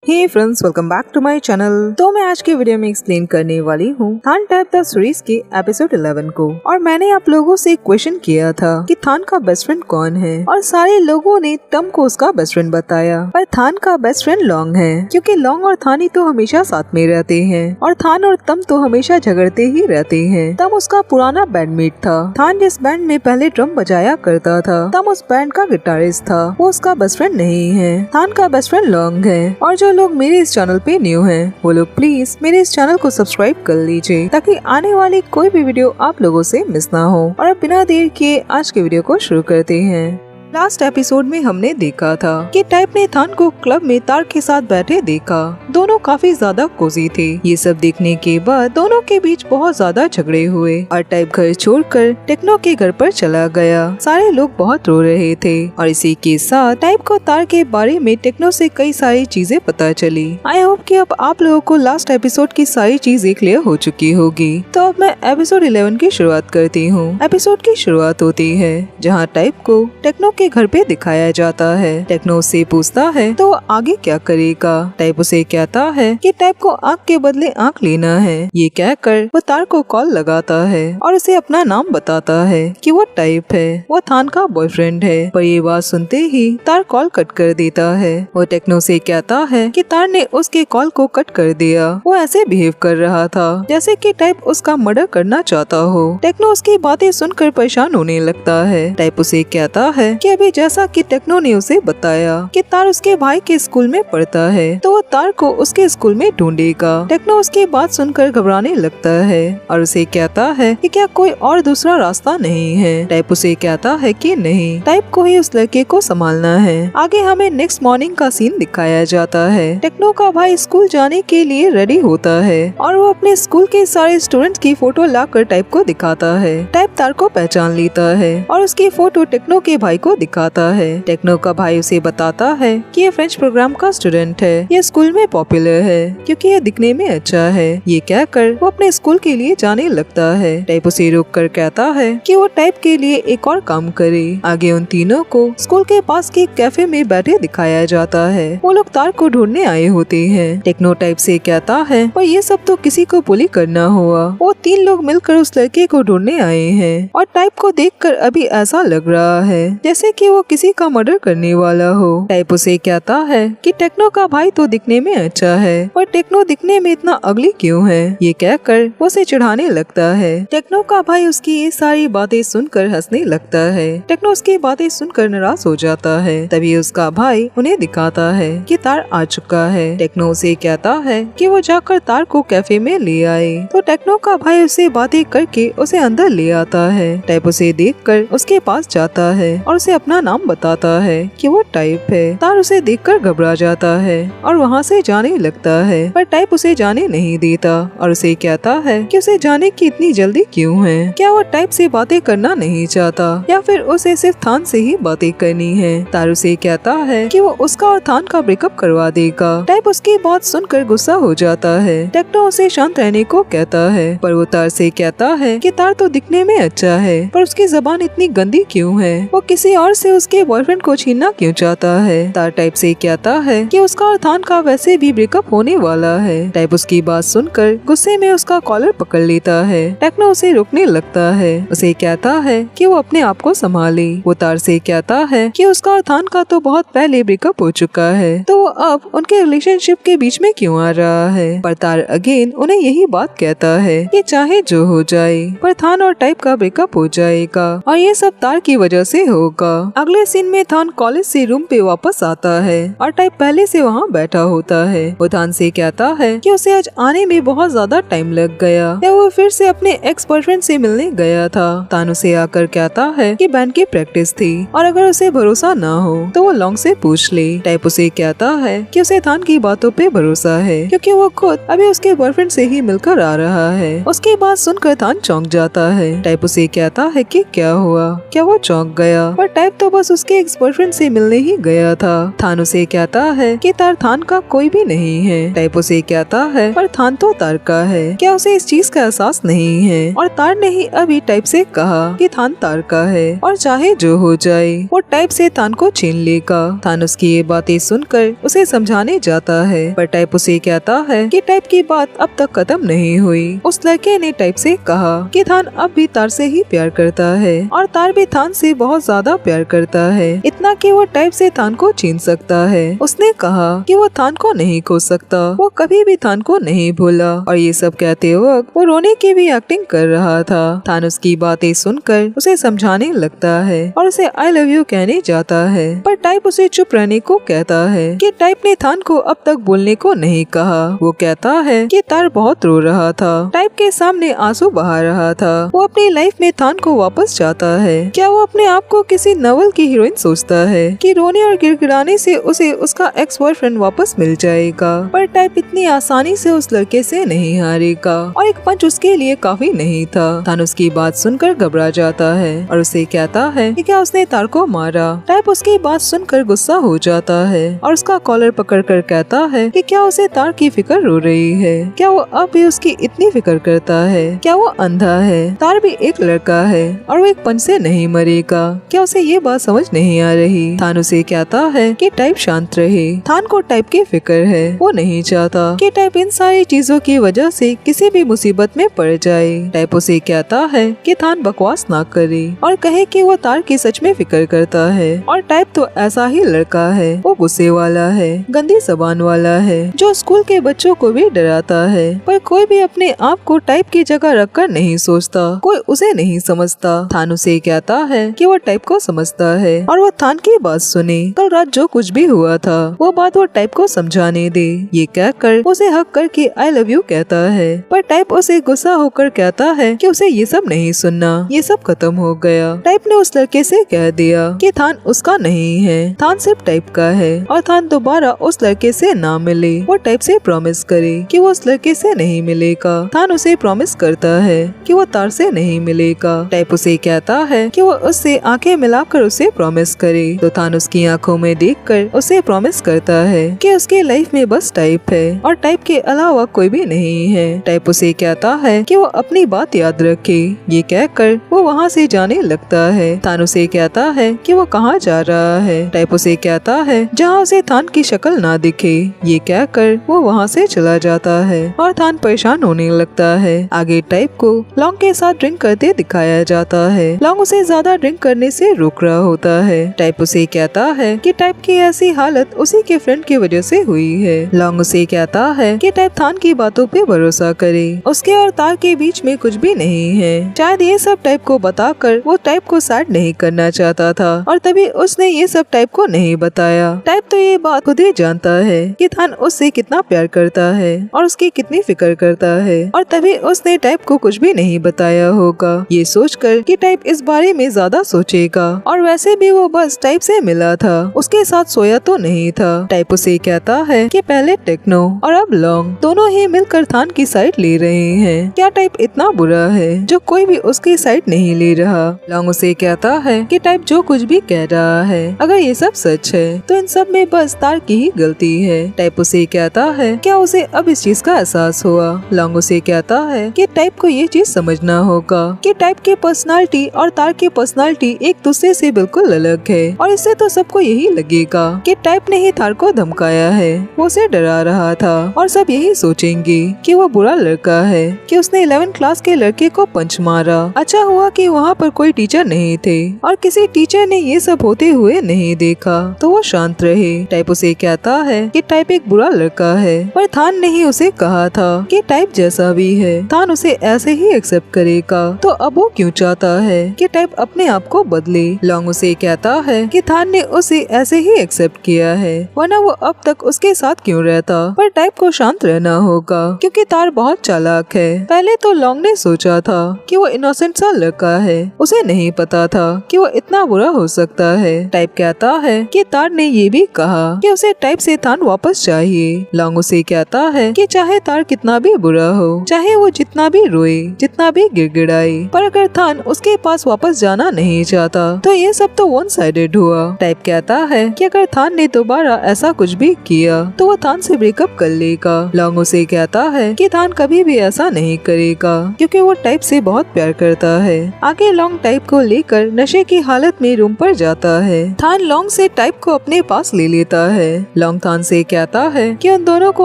Hey friends, welcome back to my channel. तो मैं आज के वीडियो में एक्सप्लेन करने वाली हूँ थान टाइप द सीरीज के एपिसोड 11 को। और मैंने आप लोगों से क्वेश्चन किया था कि थान का बेस्ट फ्रेंड कौन है, और सारे लोगों ने तम को उसका बेस्ट फ्रेंड बताया। पर थान का बेस्ट फ्रेंड लॉन्ग है, क्योंकि लॉन्ग और थानी तो हमेशा साथ में रहते हैं और थान और तम तो हमेशा झगड़ते ही रहते हैं। तम उसका पुराना बैंडमेट था। थान जिस बैंड में पहले ड्रम बजाया करता था, तम उस बैंड का गिटारिस्ट था। वो उसका बेस्ट फ्रेंड नहीं है। थान का बेस्ट फ्रेंड लॉन्ग है। और जो लोग मेरे इस चैनल पे न्यू हैं, वो लोग प्लीज मेरे इस चैनल को सब्सक्राइब कर लीजिए, ताकि आने वाली कोई भी वीडियो आप लोगों से मिस ना हो। और अब बिना देर किए आज के वीडियो को शुरू करते हैं। लास्ट एपिसोड में हमने देखा था कि टाइप ने थान को क्लब में तार के साथ बैठे देखा। दोनों काफी ज्यादा कोजी थे। ये सब देखने के बाद दोनों के बीच बहुत ज्यादा झगड़े हुए और टाइप घर छोड़कर टेक्नो के घर पर चला गया। सारे लोग बहुत रो रहे थे और इसी के साथ टाइप को तार के बारे में टेक्नो से कई सारी चीजें पता चली। आई होप कि अब आप लोगों को लास्ट एपिसोड की सारी चीजें क्लियर हो चुकी होगी। तो अब मैं एपिसोड 11 की शुरुआत करती हूँ। एपिसोड की शुरुआत होती है जहाँ टाइप को टेक्नो के घर पे दिखाया जाता है। टेक्नो उससे पूछता है तो वो आगे क्या करेगा। टाइप उसे कहता है कि टाइप को आंख के बदले आंख लेना है। ये कहकर वो तार को कॉल लगाता है और उसे अपना नाम बताता है कि वो टाइप है, वो थान का बॉयफ्रेंड है। पर ये बात सुनते ही तार कॉल कट कर देता है। वो टेक्नो से कहता है कि तार ने उसके कॉल को कट कर दिया। वो ऐसे बिहेव कर रहा था जैसे कि टाइप उसका मर्डर करना चाहता हो। टेक्नो उसकी बातें सुनकर परेशान होने लगता है। टाइप उसे कहता है कि अभी जैसा कि टेक्नो ने उसे बताया कि तार उसके भाई के स्कूल में पढ़ता है, तो वो तार को उसके स्कूल में ढूंढेगा। टेक्नो उसकी बात सुनकर घबराने लगता है और उसे कहता है कि क्या कोई और दूसरा रास्ता नहीं है। टाइप उसे कहता है कि नहीं, टाइप को ही उस लड़के को संभालना है। आगे हमें नेक्स्ट मॉर्निंग का सीन दिखाया जाता है। टेक्नो का भाई स्कूल जाने के लिए रेडी होता है और वो अपने स्कूल के सारे स्टूडेंट्स की फोटो लाकर टाइप को दिखाता है। टाइप तार को पहचान लेता है और उसकी फोटो टेक्नो के भाई को दिखाता है। टेक्नो का भाई उसे बताता है कि ये फ्रेंच प्रोग्राम का स्टूडेंट है, ये स्कूल में पॉपुलर है क्योंकि ये दिखने में अच्छा है। ये कहकर वो अपने स्कूल के लिए जाने लगता है। टाइप उसे रोक कर कहता है कि वो टाइप के लिए एक और काम करे। आगे उन तीनों को स्कूल के पास के कैफे में बैठे दिखाया जाता है। वो लोग तार को ढूंढने आए होते हैं। टेक्नो टाइप से कहता है पर ये सब तो किसी को बुली करना हुआ। वो तीन लोग मिलकर उस लड़के को ढूंढने आए हैं और टाइप को देखकर अभी ऐसा लग रहा है जैसे कि वो किसी का मर्डर करने वाला हो। टाइप उसे कहता है कि टेक्नो का भाई तो दिखने में अच्छा है, पर टेक्नो दिखने में इतना अगली क्यों है। ये कहकर वो उसे चिढ़ाने लगता है। टेक्नो का भाई उसकी ये सारी बातें सुनकर हंसने लगता है। टेक्नो उसकी बातें सुनकर नाराज हो जाता है। तभी उसका भाई उन्हें दिखाता है कि तार आ चुका है। टेक्नो उसे कहता है कि वो जाकर तार को कैफे में ले आए। तो टेक्नो का भाई उसे बातें करके उसे अंदर ले आता है। टाइप उसे देखकर उसके पास जाता है और उसे अपना नाम बताता है कि वो टाइप है। तार उसे देखकर घबरा जाता है और वहाँ से जाने लगता है, पर टाइप उसे जाने नहीं देता और उसे कहता है कि उसे जाने की इतनी जल्दी क्यों है। क्या वो टाइप से बातें करना नहीं चाहता या फिर उसे सिर्फ थान से ही बातें करनी है। तार उसे कहता है कि वो उसका और थान का ब्रेकअप करवा देगा। टाइप उसकी बात सुनकर गुस्सा हो जाता है। टेक्नो उसे शांत रहने को कहता है, पर वो तार से कहता है कि तार तो दिखने में अच्छा है, पर उसकी जबान इतनी गंदी क्यों है। वो किसी और से उसके बॉयफ्रेंड को छीनना क्यों चाहता है। तार टाइप से कहता है कि उसका और थान का वैसे भी ब्रेकअप होने वाला है। टाइप उसकी बात सुनकर गुस्से में उसका कॉलर पकड़ लेता है। टेक्नो उसे रोकने लगता है। उसे कहता है कि वो अपने आप को संभाले। वो तार से कहता है कि उसका और थान का तो बहुत पहले ब्रेकअप हो चुका है, तो वो अब उनके रिलेशनशिप के बीच में क्यों आ रहा है। पर तार अगेन उन्हें यही बात कहता है कि चाहे जो हो जाए, पर थान और टाइप का ब्रेकअप हो जाएगा और ये सब तार की वजह से होगा। अगले सीन में थान कॉलेज से रूम पे वापस आता है और टाइप पहले से वहाँ बैठा होता है। वो थान से कहता है कि उसे आज आने में बहुत ज्यादा टाइम लग गया, या वो फिर से अपने एक्स बॉयफ्रेंड से मिलने गया था। थान उसे आकर कहता है कि बैंड की प्रैक्टिस थी और अगर उसे भरोसा ना हो तो वो लॉन्ग से पूछ ले। टाइप उसे कहता है कि उसे थान की बातों पे भरोसा है, क्योंकि वो खुद अभी उसके बॉयफ्रेंड से ही मिलकर आ रहा है। उसकी बात सुनकर थान चौंक जाता है। टाइप उसे कहता है कि क्या हुआ, क्या वो चौंक गया। पर टाइप तो बस उसके एक्स बॉयफ्रेंड से मिलने ही गया था। थान उसे कहता है कि तार थान का कोई भी नहीं है। टाइप उसे कहता है पर थान तो तार का है, क्या उसे इस चीज का एहसास नहीं है? और तार ने ही अभी टाइप से कहा कि थान तार का है और चाहे जो हो जाए वो टाइप से थान को छीन लेगा। थान उसकी ये बातें सुनकर उसे समझाने जाता है, पर टाइप उसे कहता है कि टाइप की बात अब तक खत्म नहीं हुई। उस लड़के ने टाइप से कहा कि थान अब भी तार से ही प्यार करता है और तार भी थान से बहुत ज्यादा प्यार करता है, इतना कि वो टाइप से थान को छीन सकता है। उसने कहा कि वो थान को नहीं खो सकता, वो कभी भी थान को नहीं भूला। और ये सब कहते वक्त वो रोने की भी एक्टिंग कर रहा था। थान उसकी बातें सुनकर उसे समझाने लगता है और उसे आई लव यू कहने जाता है, पर टाइप उसे चुप रहने को कहता है कि टाइप ने थान को अब तक बोलने को नहीं कहा। वो कहता है कि तार बहुत रो रहा था, टाइप के सामने आंसू बहा रहा था। वो अपनी लाइफ में थान को वापस चाहता है। क्या वो अपने आप को किसी नॉवेल की हीरोइन सोचता है कि रोने और गिड़गिड़ाने से उसे उसका एक्स बॉयफ्रेंड वापस मिल जाएगा? पर टाइप इतनी आसानी से उस लड़के से नहीं हारेगा और एक पंच उसके लिए काफी नहीं था। थान उसकी बात सुनकर घबरा जाता है और उसे कहता है कि क्या उसने तार को मारा? टाइप उसकी बात सुनकर गुस्सा हो जाता है और उसका कॉलर पकड़कर कहता है कि क्या उसे तार की फिक्र हो रही है? क्या वो अब भी उसकी इतनी फिक्र करता है? क्या वो अंधा है? तार भी एक लड़का है और वो एक पंच से नहीं मरेगा। क्या उसे ये बात समझ नहीं आ रही? थान उसे कहता है कि टाइप शांत रहे। थान को टाइप की फिक्र है, वो नहीं चाहता कि टाइप इन सारी चीजों की वजह से किसी भी मुसीबत में पड़ जाए। टाइप उसे कहता है कि थान बकवास ना करे और कहे कि वो तार की सच में फिक्र करता है। और टाइप तो ऐसा ही लड़का है, वो गुस्से वाला है, गंदी जबान वाला है, जो स्कूल के बच्चों को भी डराता है। पर कोई भी अपने आप को टाइप की जगह रखकर नहीं सोचता, कोई उसे नहीं समझता। थान उसे कहता है कि वो टाइप को समझता है और वो थान की बात सुने। कल रात जो कुछ भी हुआ था वो बात वो टाइप को समझाने दे। ये कहकर उसे हक करके आई लव यू कहता है, पर टाइप उसे गुस्सा होकर कहता है कि उसे ये सब नहीं सुनना, ये सब खत्म हो गया। टाइप ने उस लड़के से कह दिया कि थान उसका नहीं है, थान सिर्फ टाइप का है और थान दोबारा उस लड़के से ना मिले। वो टाइप से प्रॉमिस करे कि वो उस लड़के से नहीं मिलेगा। थान उसे प्रॉमिस करता है कि वो तार से नहीं मिलेगा। टाइप उसे कहता है कि वो उससे आंखें मिलाकर उसे प्रॉमिस करे, तो थान उसकी आंखों में देखकर उसे प्रॉमिस करता है कि उसके लाइफ में बस टाइप है और टाइप के अलावा कोई भी नहीं है। टाइप उसे कहता है कि वो अपनी बात याद रखे। ये कहकर वो वहाँ से जाने लगता है। थान उसे कहता है कि वो कहाँ जा रहा है। टाइप उसे कहता है जहाँ उसे थान की शक्ल ना दिखे। ये कहकर वो वहाँ से चला जाता है और थान परेशान होने लगता है। आगे टाइप को लॉन्ग के साथ ड्रिंक करते दिखाया जाता है। लॉन्ग उसे ज्यादा ड्रिंक करने से रोक रहा होता है। टाइप उसे कहता है कि टाइप की ऐसी हालत उसी के फ्रेंड की वजह से हुई है। लॉन्ग उसे कहता है कि टाइप थान की बातों पे भरोसा करे, उसके और तार के बीच में कुछ भी नहीं है। शायद ये सब टाइप को बताकर वो टाइप को सैड नहीं करना चाहता था और तभी उसने ये सब टाइप को नहीं बताया। टाइप तो ये बात खुद ही जानता है कि थान उससे कितना प्यार करता है और उसकी कितनी फिक्र करता है और तभी उसने टाइप को कुछ भी नहीं बताया होगा, ये सोचकर कि टाइप इस बारे में ज्यादा सोचेगा। और वैसे भी वो बस टाइप से मिला था, उसके साथ सोया तो नहीं था। टाइप उसे कहता है कि पहले टेक्नो और अब लॉन्ग दोनों ही मिलकर थान की साइड ले रहे हैं। क्या टाइप इतना बुरा है जो कोई भी उसकी साइड नहीं ले रहा? लॉन्ग उसे कहता है कि टाइप जो कुछ भी कह रहा है अगर ये सब सच है तो इन सब में बस तार की ही गलती है। टाइप उसे कहता है क्या उसे अब इस चीज का एहसास हुआ? लॉन्ग उसे कहता है कि टाइप को ये चीज समझना होगा कि टाइप की पर्सनालिटी और तार की पर्सनालिटी एक दूसरे से बिल्कुल अलग है और इससे तो सबको यही लगेगा कि टाइप ने ही तार को धमकाया है, वो उसे डरा रहा था और सब यही सोचेंगे कि वो बुरा लड़का है कि उसने 11th क्लास के लड़के को पंच मारा। अच्छा हुआ कि वहाँ पर कोई टीचर नहीं थे और किसी टीचर ने ये सब होते हुए नहीं देखा तो वो शांत रहे। टाइप उसे कहता है कि टाइप एक बुरा लड़का है, पर थान ने ही उसे कहा था कि टाइप जैसा भी है थान उसे ऐसे ही एक्सेप्ट करेगा, तो अब वो क्यों चाहता है कि टाइप अपने आप को बदले? लॉन्ग उसे कहता है कि थान ने उसे ऐसे ही एक्सेप्ट किया है, वरना वो अब तक उसके साथ क्यों रहता? पर टाइप को शांत रहना होगा क्योंकि तार बहुत चालाक है। पहले तो लॉन्ग ने सोचा था कि वो इनोसेंट सा लड़का है, उसे नहीं पता था कि वो इतना बुरा हो सकता है। टाइप कहता है कि तार ने ये भी कहा कि उसे टाइप से थान वापस चाहिए। लॉन्ग उसे कहता है कि चाहे तार कितना भी बुरा हो, चाहे वो जितना भी रोए, जितना भी गिड़गिड़ाए, पर अगर थान उसके पास वापस जाना नहीं चाहता तो ये सब तो वन साइडेड हुआ। टाइप कहता है कि अगर थान ने दोबारा ऐसा कुछ भी किया तो वो थान से ब्रेकअप कर लेगा। लॉन्ग उसे कहता है कि थान कभी भी ऐसा नहीं करेगा क्योंकि वो टाइप से बहुत प्यार करता है। आगे लॉन्ग टाइप को लेकर नशे की हालत में रूम पर जाता है। थान लॉन्ग से टाइप को अपने पास ले लेता है। लॉन्ग थान से कहता है कि उन दोनों को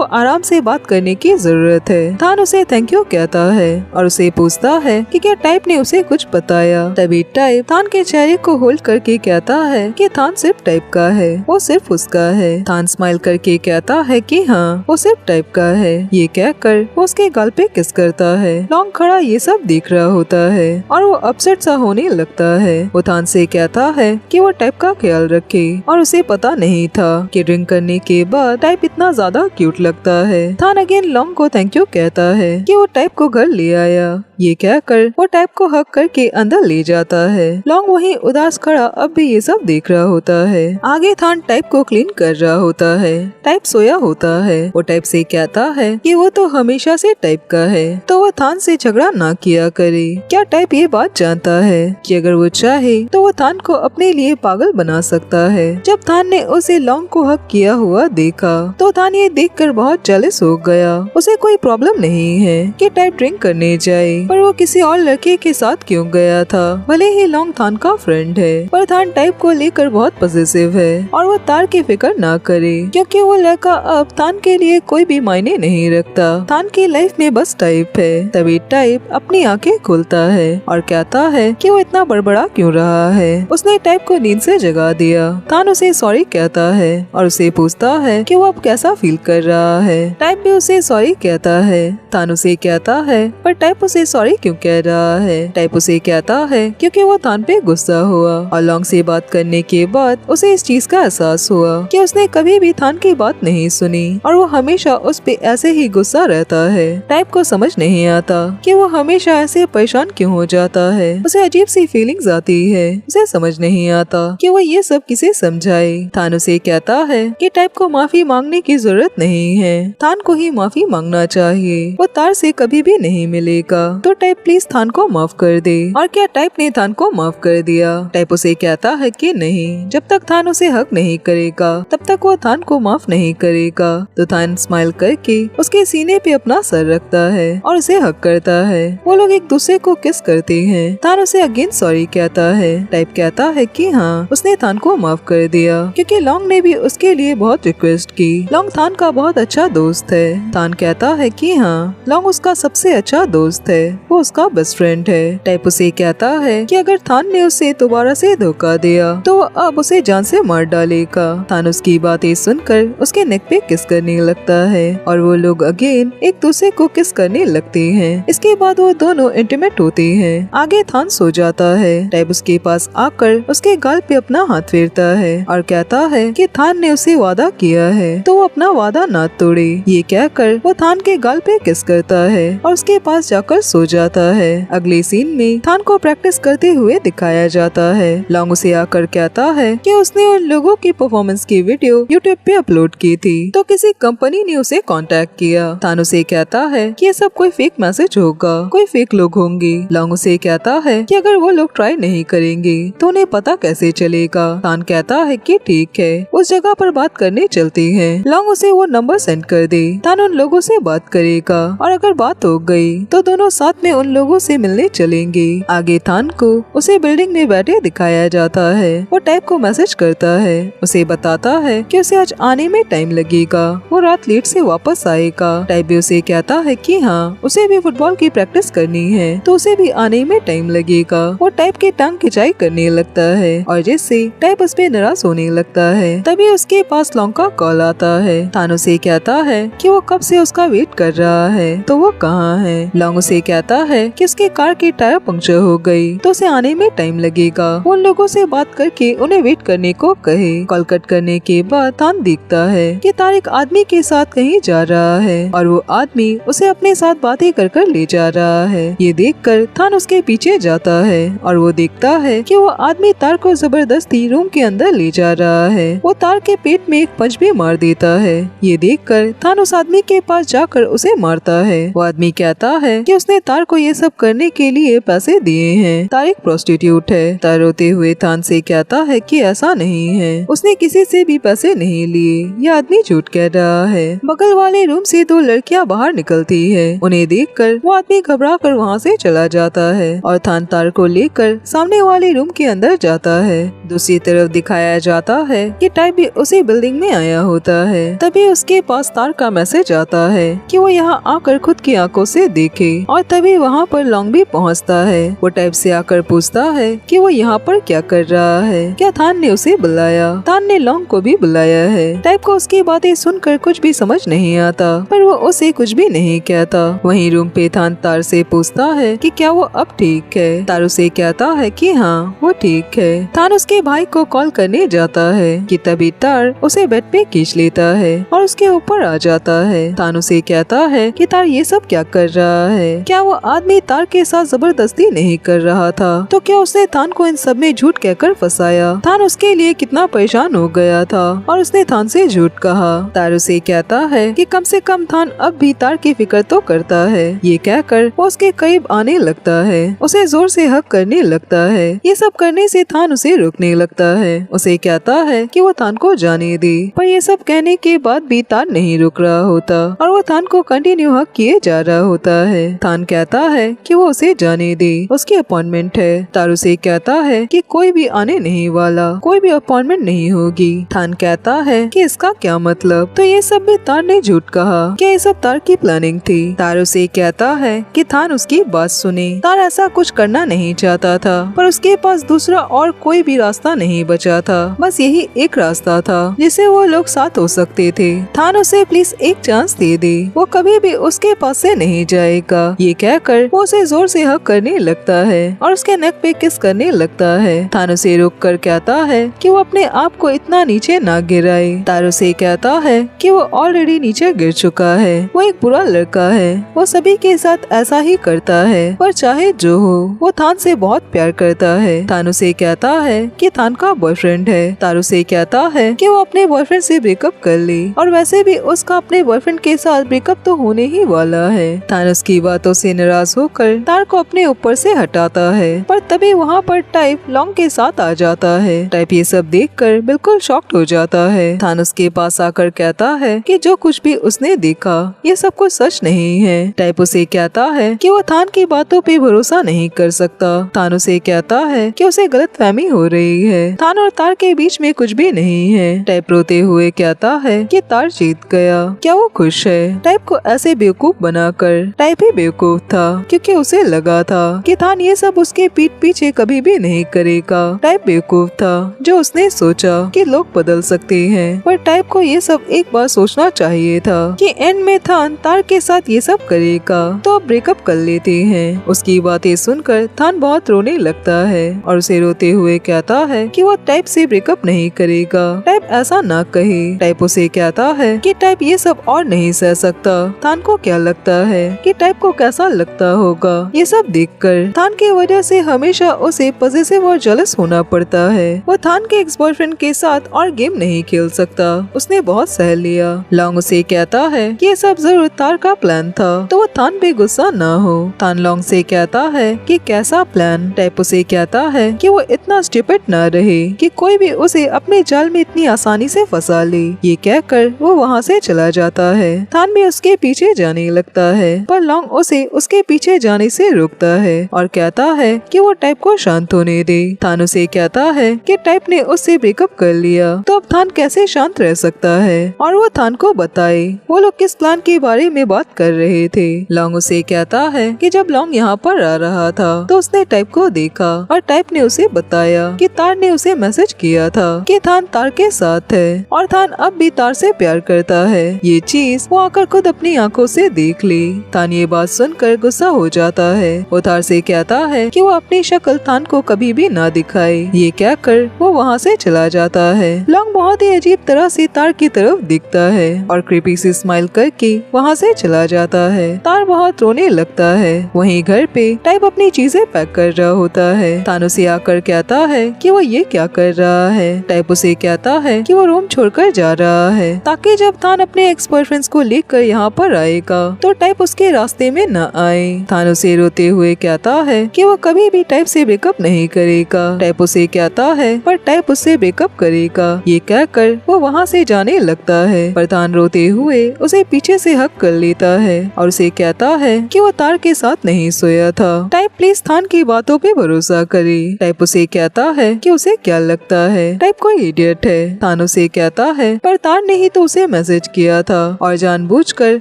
आराम से बात करने की जरूरत है। थान उसे थैंक यू कहता है और उसे पूछता है कि क्या टाइप ने उसे कुछ बताया। तभी टाइप थान के चेहरे को होल्ड करके कहता है कि थान सिर्फ टाइप का है, वो सिर्फ उसका है। थान स्माइल करके कहता है कि हाँ वो सिर्फ टाइप का है। ये कहकर वो उसके गाल पे किस करता है। लॉन्ग खड़ा ये सब देख रहा होता है और वो अपसेट सा होने लगता है। वो थान से कहता है कि वो टाइप का ख्याल रखे और उसे पता नहीं था कि ड्रिंक करने के बाद टाइप इतना ज्यादा क्यूट लगता है। थान अगेन लॉन्ग को थैंक यू कहता है कि वो टाइप को घर ले आया। ये कहकर वो टाइप को हक करके अंदर ले जाता है। लॉन्ग वहीं उदास खड़ा अब भी ये सब देख रहा होता है। आगे थान टाइप को क्लीन कर रहा होता है। टाइप सोया होता है। वो टाइप से कहता है कि वो तो हमेशा से टाइप का है तो वो थान से झगड़ा ना किया करे। क्या टाइप ये बात जानता है कि अगर वो चाहे तो वो थान को अपने लिए पागल बना सकता है। जब थान ने उसे लॉन्ग को हक किया हुआ देखा तो थान ये देखकर बहुत जेलस हो गया। उसे कोई प्रॉब्लम नहीं है कि टाइप ड्रिंक करने जाए, पर वो किसी और लड़के के साथ क्यों गया था। भले ही लॉन्ग थान का फ्रेंड है पर थान टाइप को लेकर बहुत पॉजिटिव है और वो तार की फिक्र ना करे क्योंकि वो लड़का अब थान के लिए कोई भी मायने नहीं रखता। थान की लाइफ में बस टाइप है। तभी टाइप अपनी आंखें खोलता है और कहता है कि वो इतना बड़बड़ा क्यों रहा है। उसने टाइप को नींद से जगा दिया। थान उसे सॉरी कहता है और उसे पूछता है कि वो अब कैसा फील कर रहा है। टाइप भी उसे सॉरी कहता है। थान उसे कहता है पर टाइप उसे सॉरी क्यों कह रहा है। टाइप उसे कहता है क्योंकि वो थान पे गुस्सा हुआ और लॉन्ग से बात करने के बाद उसे इस चीज का एहसास हुआ कि उसने कभी भी थान की बात नहीं सुनी और वो हमेशा उस पे ऐसे ही गुस्सा रहता है। टाइप को समझ नहीं आता कि वो हमेशा ऐसे परेशान क्यों हो जाता है। उसे अजीब सी फीलिंग्स आती है। उसे समझ नहीं आता कि वो ये सब किसे समझाए। थान उसे कहता है कि टाइप को माफी मांगने की जरूरत नहीं है, थान को ही माफी मांगना चाहिए। वो तार से कभी भी नहीं मिलेगा तो टाइप प्लीज थान को माफ कर दे। और क्या टाइप ने थान को माफ कर दिया। टाइप उसे कहता है कि नहीं, जब तक थान उसे हक नहीं करेगा तब तक वो थान को माफ नहीं करेगा। तो थान स्माइल करके उसके सीने पे अपना सर रखता है और उसे हक करता है। वो लोग एक दूसरे को किस करते हैं। थान उसे अगेन सॉरी कहता है। टाइप कहता है कि हाँ उसने थान को माफ कर दिया क्योंकि लॉन्ग ने भी उसके लिए बहुत रिक्वेस्ट की। लॉन्ग थान का बहुत अच्छा दोस्त है। थान कहता है कि हाँ लॉन्ग उसका सबसे अच्छा दोस्त है, वो उसका बेस्ट फ्रेंड है। टाइप उसे कहता है कि अगर थान ने उसे दोबारा से धोखा दिया तो वो अब उसे जान से मार डालेगा। थान उसकी बातें सुनकर उसके नेक पे किस करने लगता है और वो लोग अगेन एक दूसरे को किस करने लगते हैं। इसके बाद वो दोनों इंटीमेट होते हैं। आगे थान सो जाता है। टाइप उसके पास आकर उसके गाल पे अपना हाथ फेरता है और कहता है कि थान ने उसे वादा किया है तो वो अपना वादा ना तोड़े। ये कहकर वो थान के गाल पे किस करता है और उसके पास जाकर सो जाता है। अगले सीन में थान को प्रैक्टिस करते हुए दिखाया जाता है। लॉन्ग उसे आकर कहता है कि उसने उन लोगों की परफॉर्मेंस की वीडियो यूट्यूब पे अपलोड की थी तो किसी कंपनी ने उसे कांटेक्ट किया। थान उसे कहता है कि ये सब कोई फेक मैसेज होगा, कोई फेक लोग होंगे। लॉन्ग उसे कहता है कि अगर वो लोग ट्राई नहीं करेंगे तो उन्हें पता कैसे चलेगा। थान कहता है कि ठीक है उस जगह पर बात करने चलते हैं। लॉन्ग उसे वो नंबर सेंड कर दे। थान उन लोगों से बात करेगा और अगर बात हो गई तो दोनों साथ में उन लोगों से मिलने चलेंगे। आगे थान को उसे बिल्डिंग में बैठे दिखाया जाता है। वो टाइप को मैसेज करता है, उसे बताता है कि उसे आज आने में टाइम लगेगा, वो रात लेट से वापस आएगा। टाइप भी उसे कहता है कि हाँ उसे भी फुटबॉल की प्रैक्टिस करनी है तो उसे भी आने में टाइम लगेगा। वो टाइप की टांग खिंचाई करने लगता है और जिससे टाइप उस पे नाराज होने लगता है। तभी उसके पास लॉन्ग का कॉल आता है। थान उसे कहता है कि वो कब से उसका वेट कर रहा है तो वो कहाँ है। लॉन्ग उसे कहता है कि उसके कार की टायर पंक्चर हो गई तो उसे आने में टाइम लगेगा। उन लोगों से बात करके उन्हें वेट करने को कहे। कॉल कट करने के बाद थान देखता है कि तार एक आदमी के साथ कहीं जा रहा है और वो आदमी उसे अपने साथ बातें कर कर ले जा रहा है। ये देखकर थान उसके पीछे जाता है और वो देखता है कि वो आदमी तार को जबरदस्ती रूम के अंदर ले जा रहा है। वो तार के पेट में एक पंच भी मार देता है। ये देखकर थान उस आदमी के पास जाकर उसे मारता है। वो आदमी कहता है कि उसने तार को ये सब करने के लिए पैसे दिए हैं। तार एक प्रोस्टिट्यूट है। तार रोते हुए थान से कहता है कि ऐसा नहीं है, उसने किसी से भी पैसे नहीं लिए, ये आदमी झूठ कह रहा है। बगल वाले रूम से दो लड़कियां बाहर निकलती है। उन्हें देखकर वो आदमी घबरा कर वहाँ से चला जाता है और थान तार को लेकर सामने वाले रूम के अंदर जाता है। दूसरी तरफ दिखाया जाता है कि टाइप भी उसी बिल्डिंग में आया होता है। तभी उसके पास तार का मैसेज आता है कि वो यहाँ आकर खुद की आंखों से देखे और तभी वहाँ पर लॉन्ग भी पहुँचता है। वो टाइप से आकर पूछता है कि वो यहाँ पर क्या कर रहा है, क्या थान ने उसे बुलाया। थान ने लॉन्ग को भी बुलाया है। टाइप को उसकी बातें सुनकर कुछ भी समझ नहीं आता, पर वो उसे कुछ भी नहीं कहता। वहीं रूम पे थान तार से पूछता है कि क्या वो अब ठीक है। तार उसे कहता है कि हाँ वो ठीक है। थान उसके भाई को कॉल करने जाता है कि तभी तार उसे बेड पे खींच लेता है और उसके ऊपर आ जाता है। थान उसे कहता है कि तार ये सब क्या कर रहा है, क्या वो आदमी तार के साथ जबरदस्ती नहीं कर रहा था, तो क्या उसने थान को इन सब में झूठ कहकर फंसाया। थान उसके लिए कितना परेशान हो गया था और उसने थान से झूठ कहा। तार उसे कहता है कि कम से कम थान अब भी तार की फिक्र तो करता है। ये कहकर वो उसके करीब आने लगता है, उसे जोर से हक करने लगता है। ये सब करने से थान उसे रोकने लगता है। उसे कहता है कि वो थान को जाने दे, पर ये सब कहने के बाद भी तार नहीं रुक रहा होता और वो थान को कंटिन्यू हक किए जा रहा होता है। थान कहता है कि वो उसे जाने दे, उसकी अपॉइंटमेंट है। तार उसे कहता है कि कोई भी आने नहीं वाला, कोई भी अपॉइंटमेंट नहीं होगी। थान कहता है कि इसका क्या मतलब, तो ये सब भी तार ने झूठ कहा, क्या ये सब तार की प्लानिंग थी। तार उसे कहता है कि थान उसकी बात सुने। तार ऐसा कुछ करना नहीं चाहता था, पर उसके पास दूसरा और कोई भी रास्ता नहीं बचा था। बस यही एक रास्ता था जिससे वो लोग साथ हो सकते थे। थान उसे प्लीज एक चांस दे दे, वो कभी भी उसके पास से नहीं जाएगा। ये कहकर वो उसे जोर से हक करने लगता है और उसके नेक पे किस करने लगता है। थान उसे रोक कर कहता है कि वो अपने आप को इतना नीचे ना गिराए। तार उसे कहता है कि वो ऑलरेडी नीचे गिर चुका है, वो एक बुरा लड़का है, वो सभी के साथ ऐसा ही करता है, पर चाहे जो हो वो थान से बहुत प्यार करता है। थान उसे कहता है कि थान का बॉयफ्रेंड है। तार उसे कहता है कि वो अपने बॉयफ्रेंड से ब्रेकअप कर ले और वैसे भी उसका अपने बॉयफ्रेंड के साथ ब्रेकअप तो होने ही वाला है। थान उसकी बातों से नाराज होकर तार को अपने ऊपर से हटाता है, पर तभी वहाँ पर टाइप लॉन्ग के साथ आ जाता है। टाइप ये सब देखकर बिल्कुल शॉक्ड हो जाता है। थान उसके पास आकर कहता है कि जो कुछ भी उसने देखा ये सब कुछ सच नहीं है। टाइप उसे कहता है कि वो थान की बातों पे भरोसा नहीं कर सकता। थान उसे कहता है कि उसे गलतफहमी हो रही है, थान और तार के बीच में कुछ भी नहीं है। टाइप रोते हुए कहता है कि तार जीत गया, क्या वो खुश है। टाइप को ऐसे बेवकूफ बनाकर टाइप ही बेवकूफ था, क्योंकि उसे लगा था कि थान ये सब उसके पीठ पीछे कभी भी नहीं करेगा। टाइप बेवकूफ था जो उसने सोचा कि लोग बदल सकते हैं, पर टाइप को ये सब एक बार सोचना चाहिए था कि एंड में थान तार के साथ ये सब करेगा, तो अब ब्रेकअप कर लेते हैं। उसकी बातें सुनकर थान बहुत रोने लगता है और उसे रोते हुए कहता है कि वो टाइप से ब्रेकअप नहीं करेगा। टाइप ऐसा ना कहे। टाइप उसे कहता है कि टाइप ये सब और नहीं सह सकता। थान को क्या लगता है कि टाइप को कैसा लगता होगा ये सब देखकर। थान की वजह से हमेशा उसे पॉजिटिव और जेलस होना पड़ता है। वो थान के एक्स बॉयफ्रेंड के साथ और गेम नहीं खेल सकता, उसने बहुत सह लिया। लॉन्ग उसे कहता है कि ये सब जरूर तार का प्लान था, तो वो थान पे गुस्सा ना हो। थान लॉन्ग से कहता है कि कैसा प्लान। टाइप उसे कहता है कि वो इतना स्टूपिड ना रहे कि कोई भी उसे अपने जाल में इतनी आसानी से फंसा ले। ये कहकर वो वहाँ से चला जाता है। थान भी उसके पीछे जाने लगता है, पर लॉन्ग उसे उसके पीछे जाने से रोकता है और कहता है कि वो टाइप को शांत होने दे। थान उसे कहता है कि टाइप ने उससे ब्रेकअप कर लिया, तो अब थान कैसे शांत रह सकता है और वो थान को बताए वो लोग किस प्लान के बारे में बात कर रहे थे। लॉन्ग उसे कहता है कि जब लॉन्ग यहाँ पर आ रहा था तो उसने टाइप को देखा और टाइप ने उसे बताया कि तार ने उसे मैसेज किया था कि थान तार के साथ है और थान अब भी तार से प्यार करता है। ये चीज वो आकर खुद अपनी आंखों से देख ली। थान ये बात सुनकर गुस्सा हो जाता है। वो तार से कहता है कि वो अपनी शक्ल थान को कभी भी ना दिखाए। ये कहकर वो वहाँ से चला जाता है। लॉन्ग बहुत ही अजीब तरह से तार की तरफ दिखता है और क्रीपी सी स्माइल करके वहाँ से चला जाता है। तार बहुत रोने लगता है। वहीं घर पे टाइप अपनी चीजें पैक कर रहा होता है। तान उसे आकर कहता है कि वो ये क्या कर रहा है। टाइप उसे कहता है कि वो रूम छोड़कर जा रहा है ताकि जब तान अपने एक्स बॉयफ्रेंड्स को लेकर यहाँ पर आएगा तो टाइप उसके रास्ते में न आए। तान उसे रोते हुए कहता है कि वो कभी भी टाइप से ब्रेकअप नहीं करेगा। टाइप उसे कहता है पर टाइप उससे ब्रेकअप करेगा। ये कहकर वो वहाँ से जाने लगता है पर तान रोते हुए उसे पीछे से हक कर लेता है और उसे कहता है कि वो तार के साथ नहीं सोया था। टाइप प्लीज तान की बातों पे भरोसा करे। टाइप उसे कहता है कि उसे क्या लगता है टाइप कोई इडियट है। तान उसे कहता है पर तार ने ही तो उसे मैसेज किया था और जानबूझकर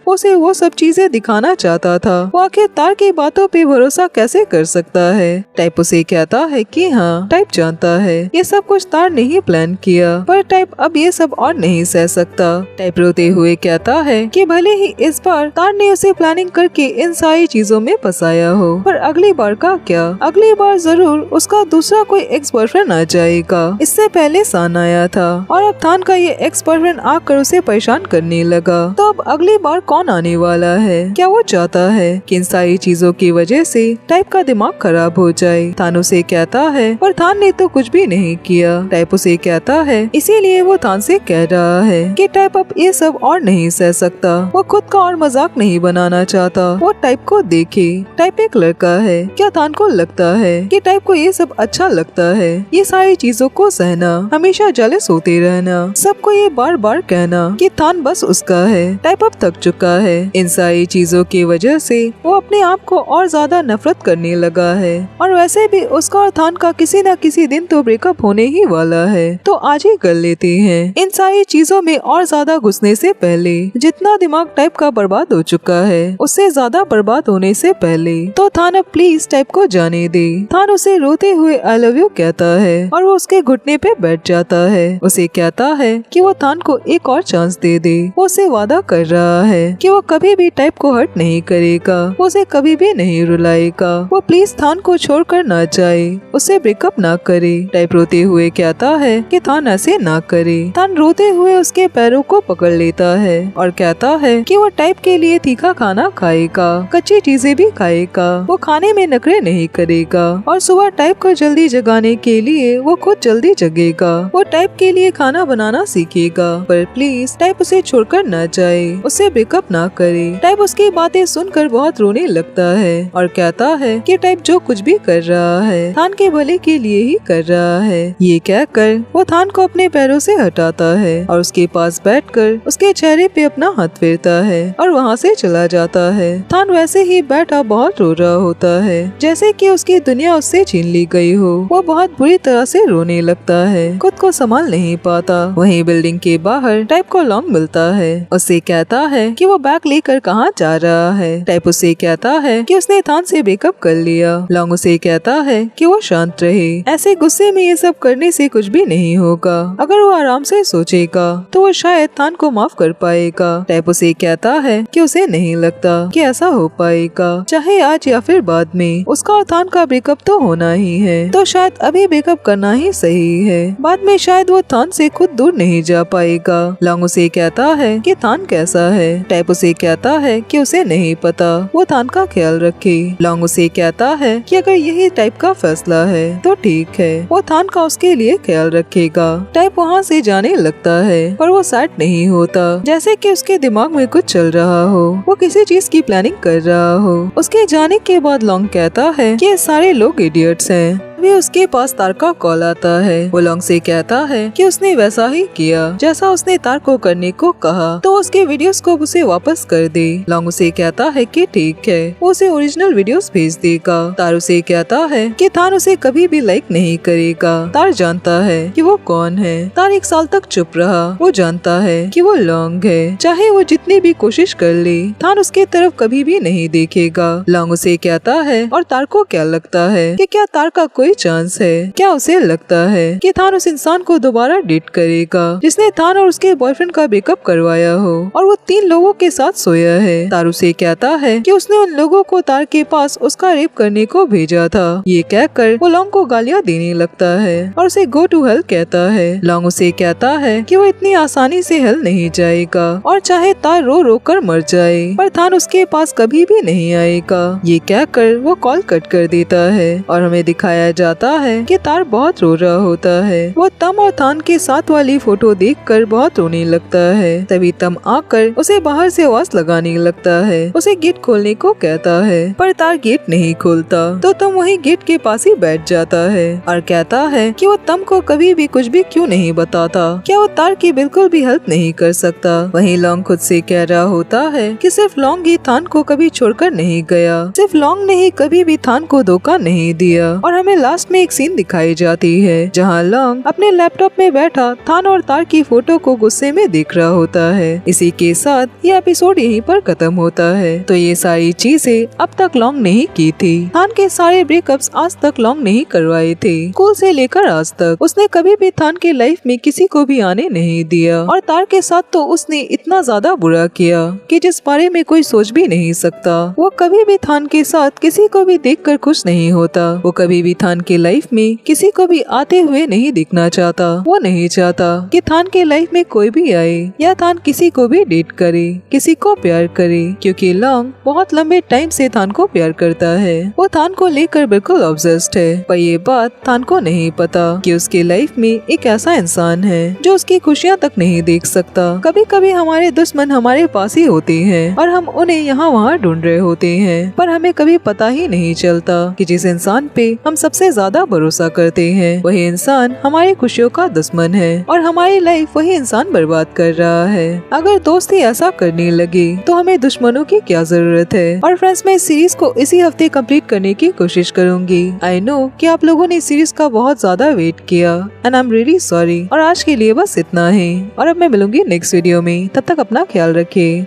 उसे वो सब चीजें दिखाना चाहता था। वो आखिर तार की बातों पे भरोसा कैसे कर सकता है। टाइप उसे कहता है कि हाँ टाइप जानता है ये सब कुछ तार ने ही प्लान किया पर टाइप अब ये सब और नहीं सह सकता। टाइप रोते हुए कहता है कि भले ही इस बार तार ने उसे प्लानिंग करके इन सारी चीजों में फंसाया हो पर अगली बार का क्या, अगली बार जरूर उसका दूसरा कोई एक्स बॉयफ्रेंड आ जाएगा। इससे पहले सान आया था और अब थान का ये एक्स बॉयफ्रेंड आकर उसे परेशान करने लगा तो अब अगली बार कौन आने वाला है। क्या वो चाहता है कि इन सारी चीजों की वजह से टाइप का दिमाग खराब हो जाए। थान उसे कहता है पर थान ने तो कुछ भी नहीं किया। टाइप उसे कहता है इसीलिए वो थान से कह रहा है कि टाइप अब ये सब और नहीं सह सकता। वो खुद का और मजाक नहीं बनाना चाहता। वो टाइप को देखे। टाइप एक लड़का है। क्या थान को लगता है कि टाइप को ये सब अच्छा लगता है। ये सारी चीजों को सहना, हमेशा जेलस होते रहना, सबको ये बार बार कहना कि थान बस उसका है। टाइप अब थक चुका है। इन सारी चीजों की वजह से वो अपने आप को और ज्यादा नफरत करने लगा है और वैसे भी उसका और थान का किसी न किसी दिन तो ब्रेकअप होने ही वाला है तो आज ही कर लेते हैं। इन सारी चीजों में और ज्यादा घुसने से पहले जितना दिमाग टाइप का बर्बाद हो चुका है उससे ज्यादा बर्बाद होने से पहले तो थान अब प्लीज टाइप को जाने दे। थान उसे रोते हुए आई लव यू कहता है और वो उसके घुटने पे बैठ जाता है। उसे कहता है कि वो थान को एक और चांस दे दे। वो उसे वादा कर रहा है कि वो कभी भी टाइप को हर्ट नहीं करेगा। वो उसे कभी भी नहीं रुलाएगा। वो प्लीज थान को छोड़कर ना जाए, उससे ब्रेकअप ना करे। टाइप रोते हुए कहता है कि थान ऐसे ना करे। थान रोते हुए उसके पैरों को पकड़ लेता है और कहता है कि वो टाइप के लिए तीखा खाना खाएगा, कच्ची चीजें भी खाएगा। वो खाने में नखरे नहीं करेगा और सुबह टाइप को जल्दी जगाने के लिए वो खुद जल्दी जगेगा। वो टाइप के लिए खाना बनाना सीखेगा पर प्लीज टाइप उसे छोड़कर न जाए, उससे ब्रेकअप ना करे। टाइप उसकी बातें सुनकर बहुत रोने लगता है और कहता है कि टाइप जो कुछ भी कर रहा है थान के भले के लिए ही कर रहा है। ये कहकर वो थान को अपने पैरों से हटाता है और उसके पास बैठकर उसके चेहरे पे अपना हाथ फेरता है और वहाँ से चला जाता है। थान वैसे ही बैठा बहुत रो रहा होता है जैसे कि उसकी दुनिया उससे छीन ली गई हो। वो बहुत बुरी तरह से रोने लगता है, खुद को संभाल नहीं पाता। वहीं बिल्डिंग के बाहर टाइप को लॉन्ग मिलता है। उससे कहता है कि वो बैग लेकर कहाँ जा रहा है। टाइप उससे कहता है कि उसने थान से ब्रेकअप कर लिया। लॉन्ग उसे कहता है कि वो शांत रहे, ऐसे गुस्से में ये सब करने से कुछ भी नहीं होगा। अगर वो आराम से सोचेगा तो वो शायद थान को माफ कर पाएगा। टाइप उसे कहता है कि उसे नहीं लगता कि ऐसा हो पाएगा, चाहे आज या फिर बाद में। उसका और थान का ब्रेकअप तो होना ही है तो शायद अभी ब्रेकअप करना ही सही है। बाद में शायद वो थान से खुद दूर नहीं जा पाएगा। लॉन्ग उसे कहता है कि थान कैसा है। टाइप उसे कहता है कि उसे नहीं पता, वो थान का ख्याल रखे। लॉन्ग उसे कहता है कि अगर यही टाइप का फैसला है तो ठीक है, वो थान का उसके लिए ख्याल रखेगा। टाइप वहाँ से जाने लगता है पर वो सेट नहीं होता, जैसे कि उसके दिमाग में कुछ चल रहा हो, वो किसी चीज की प्लानिंग कर रहा हो। उसके जाने के बाद लॉन्ग कहता है कि ये सारे लोग इडियट्स हैं। तभी उसके पास तार का कॉल आता है। वो लॉन्ग से कहता है कि उसने वैसा ही किया जैसा उसने तार को करने को कहा तो उसके वीडियोस को उसे वापस कर दे। लॉन्ग उसे कहता है कि ठीक है, वो उसे ओरिजिनल वीडियोस भेज देगा। तार उसे कहता है कि थान उसे कभी भी लाइक नहीं करेगा। तार जानता है कि वो कौन है। तार 1 साल तक चुप रहा। वो जानता है कि वो लॉन्ग है, चाहे वो जितनी भी कोशिश कर ले थान उसके तरफ कभी भी नहीं देखेगा। लॉन्ग उसे कहता है और तार को क्या लगता है कि क्या तार का कोई कोई चांस है? क्या उसे लगता है कि थान उस इंसान को दोबारा डेट करेगा जिसने थान और उसके बॉयफ्रेंड का ब्रेकअप करवाया हो और वो 3 लोगों के साथ सोया है? तार उसे कहता है कि उसने उन लोगों को तार के पास उसका रेप करने को भेजा था। ये कहकर वो लॉन्ग को गालियाँ देने लगता है और उसे गो टू हेल कहता है। लॉन्ग उसे कहता है कि वो इतनी आसानी से हेल नहीं जाएगा और चाहे तार रो रो कर मर जाए पर थान उसके पास कभी भी नहीं आएगा। ये कहकर वो कॉल कट कर देता है और हमें दिखाया जाता है कि तार बहुत रो रहा होता है। वो तम और थान के साथ वाली फोटो देखकर बहुत रोने लगता है। तभी तम आकर उसे बाहर से आवाज लगाने लगता है, उसे गेट खोलने को कहता है पर तार गेट नहीं खोलता तो तम वही गेट के पास ही बैठ जाता है और कहता है कि वो तम को कभी भी कुछ भी क्यों नहीं बताता, क्या वो तार की बिल्कुल भी हेल्प नहीं कर सकता। वहीं लॉन्ग खुद से कह रहा होता है कि सिर्फ लॉन्ग ही थान को कभी छोड़कर नहीं गया, सिर्फ लॉन्ग ने ही कभी भी थान को धोखा नहीं दिया। और हमें लास्ट में एक सीन दिखाई जाती है जहाँ लॉन्ग अपने लैपटॉप में बैठा थान और तार की फोटो को गुस्से में देख रहा होता है। इसी के साथ ये एपिसोड यहीं पर खत्म होता है। तो ये सारी चीजें अब तक लॉन्ग नहीं की थी। थान के सारे ब्रेकअप्स आज तक लॉन्ग नहीं करवाए थे। स्कूल से लेकर आज तक उसने कभी भी थान के लाइफ में किसी को भी आने नहीं दिया और तार के साथ तो उसने इतना ज्यादा बुरा किया कि जिस बारे में कोई सोच भी नहीं सकता। वो कभी भी थान के साथ किसी को भी देखकर खुश नहीं होता। वो कभी भी थान के लाइफ में किसी को भी आते हुए नहीं दिखना चाहता। वो नहीं चाहता कि थान के लाइफ में कोई भी आए या थान किसी को भी डेट करे, किसी को प्यार करे, क्योंकि लॉन्ग बहुत लंबे टाइम से थान को प्यार करता है। वो थान को लेकर बिल्कुल ऑब्सेस्ड है पर ये बात थान को नहीं पता कि उसके लाइफ में एक ऐसा इंसान है जो उसकी खुशियाँ तक नहीं देख सकता। कभी कभी हमारे दुश्मन हमारे पास ही होते हैं और हम उन्हें यहाँ वहाँ ढूंढ रहे होते हैं पर हमें कभी पता ही नहीं चलता कि जिस इंसान पे हम सबसे ज्यादा भरोसा करते हैं वही इंसान हमारी खुशियों का दुश्मन है और हमारी लाइफ वही इंसान बर्बाद कर रहा है। अगर दोस्ती ऐसा करने लगे तो हमें दुश्मनों की क्या जरूरत है। और फ्रेंड्स, मैं इस सीरीज को इसी हफ्ते कंप्लीट करने की कोशिश करूंगी। आई नो कि आप लोगों ने इस सीरीज का बहुत ज्यादा वेट किया and I am really sorry. और आज के लिए बस इतना ही और अब मैं मिलूंगी नेक्स्ट वीडियो में। तब तक अपना ख्याल रखिए।